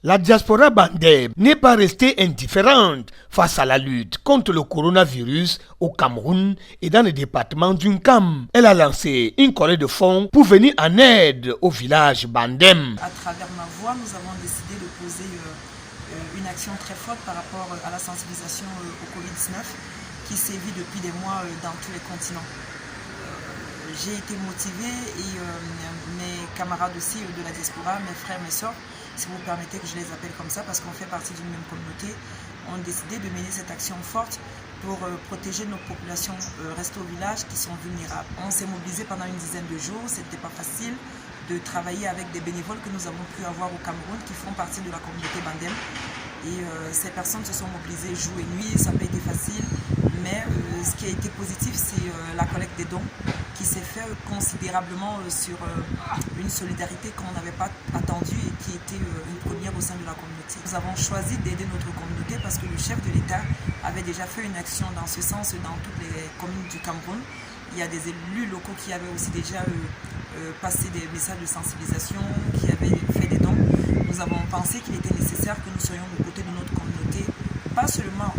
La diaspora bandem n'est pas restée indifférente face à la lutte contre le coronavirus au Cameroun et dans le département d'Unkam. Elle a lancé une collecte de fonds pour venir en aide au village bandem. À travers ma voix, nous avons décidé de poser une action très forte par rapport à la sensibilisation au Covid-19 qui sévit depuis des mois dans tous les continents. J'ai été motivée et mes camarades aussi de la diaspora, mes frères, mes soeurs, si vous permettez que je les appelle comme ça parce qu'on fait partie d'une même communauté, ont décidé de mener cette action forte pour protéger nos populations restées au village qui sont vulnérables. On s'est mobilisé pendant une dizaine de jours, c'était pas facile de travailler avec des bénévoles que nous avons pu avoir au Cameroun qui font partie de la communauté bandem. Et ces personnes se sont mobilisées jour et nuit, ça n'a pas été facile, mais ce qui a été positif, c'est la collecte des dons qui s'est fait considérablement sur une solidarité qu'on n'avait pas attendue et qui était une première au sein de la communauté. Nous avons choisi d'aider notre communauté parce que le chef de l'État avait déjà fait une action dans ce sens dans toutes les communes du Cameroun. Il y a des élus locaux qui avaient aussi déjà passé des messages de sensibilisation, qui avaient fait des dons. Nous avons pensé qu'il était nécessaire que nous soyons aux côtés de notre communauté, pas seulement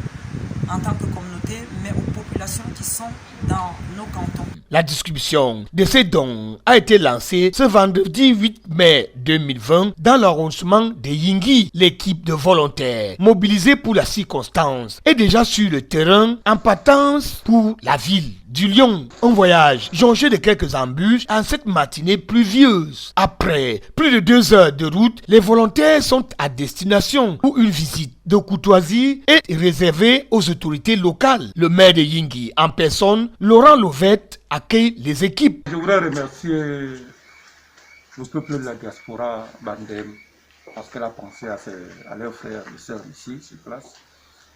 en tant que communauté, mais aux populations qui sont dans nos cantons. La distribution de ces dons a été lancée ce vendredi 8 mai 2020 dans l'arrondissement de Yingui. L'équipe de volontaires mobilisée pour la circonstance est déjà sur le terrain en partance pour la ville du Lion. Un voyage jonché de quelques embûches en cette matinée pluvieuse. Après plus de 2 heures de route, les volontaires sont à destination où une visite de courtoisie est réservée aux autorités locales. Le maire de Yingui en personne, Laurent Lovette, accueille les équipes. Je voudrais remercier le peuple de la diaspora bandem parce qu'elle a pensé à leurs frères et sœurs ici, sur place.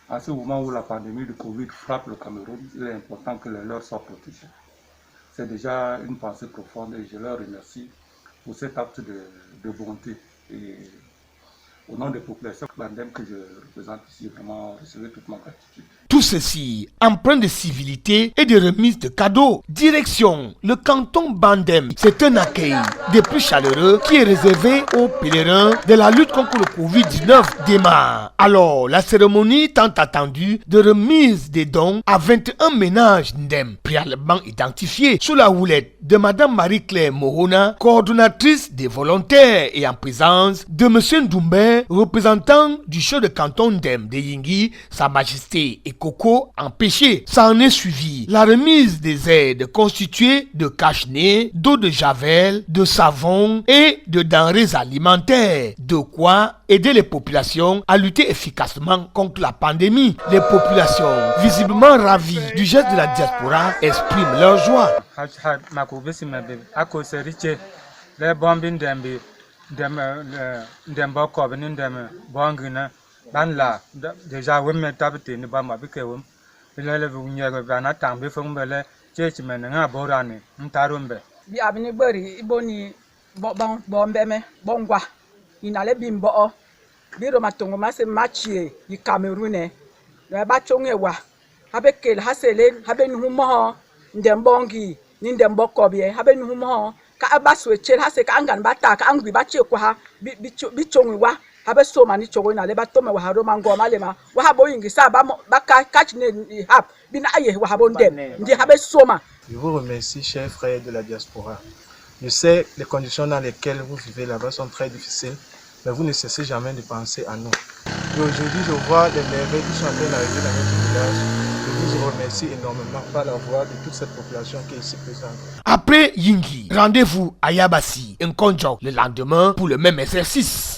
À ce moment où la pandémie de Covid frappe le Cameroun, il est important que les leurs soient protégés. C'est déjà une pensée profonde et je leur remercie pour cet acte de bonté. Et au nom des populations bandem que je représente ici, vraiment, recevez toute ma gratitude. Tout ceci empreint de civilité et de remise de cadeaux. Direction le canton Bandem. C'est un accueil des plus chaleureux qui est réservé aux pèlerins de la lutte contre le Covid-19 démarre. Alors, la cérémonie tant attendue de remise des dons à 21 ménages Ndem, préalablement identifiés sous la houlette de Madame Marie-Claire Mohona, coordonnatrice des volontaires et en présence de Monsieur Ndoumbe, représentant du chef de canton Ndem de Yingui, Sa Majesté et Coco empêché. Ça en est suivi la remise des aides constituées de cache-nez, d'eau de javel, de savon et de denrées alimentaires. De quoi aider les populations à lutter efficacement contre la pandémie. Les populations, visiblement ravies du geste de la diaspora, expriment leur joie. Banla déjà oui mais tabité ne ba ma bike wum le vu nyego bana tambe fon bele chechi men nga borane ntarumbe Bi abini gberi iboni bombeme bongwa inale bimbo bi romatongo ma se matchie yi Cameroun ba chonge wa habe kel hasele habe numo ndembongi ni ndembokobie habe numo ka abaswe chel hase ka angan bata ka angwi bache kwa bi chonge wa. Je vous remercie, chers frères de la diaspora. Je sais que les conditions dans lesquelles vous vivez là-bas sont très difficiles, mais vous ne cessez jamais de penser à nous. Et aujourd'hui, je vois les merveilles qui sont en train d'arriver dans notre village. Je vous remercie énormément par la voix de toute cette population qui est ici présente. Après Yingui, rendez-vous à Yabassi, un conjoint le lendemain pour le même exercice.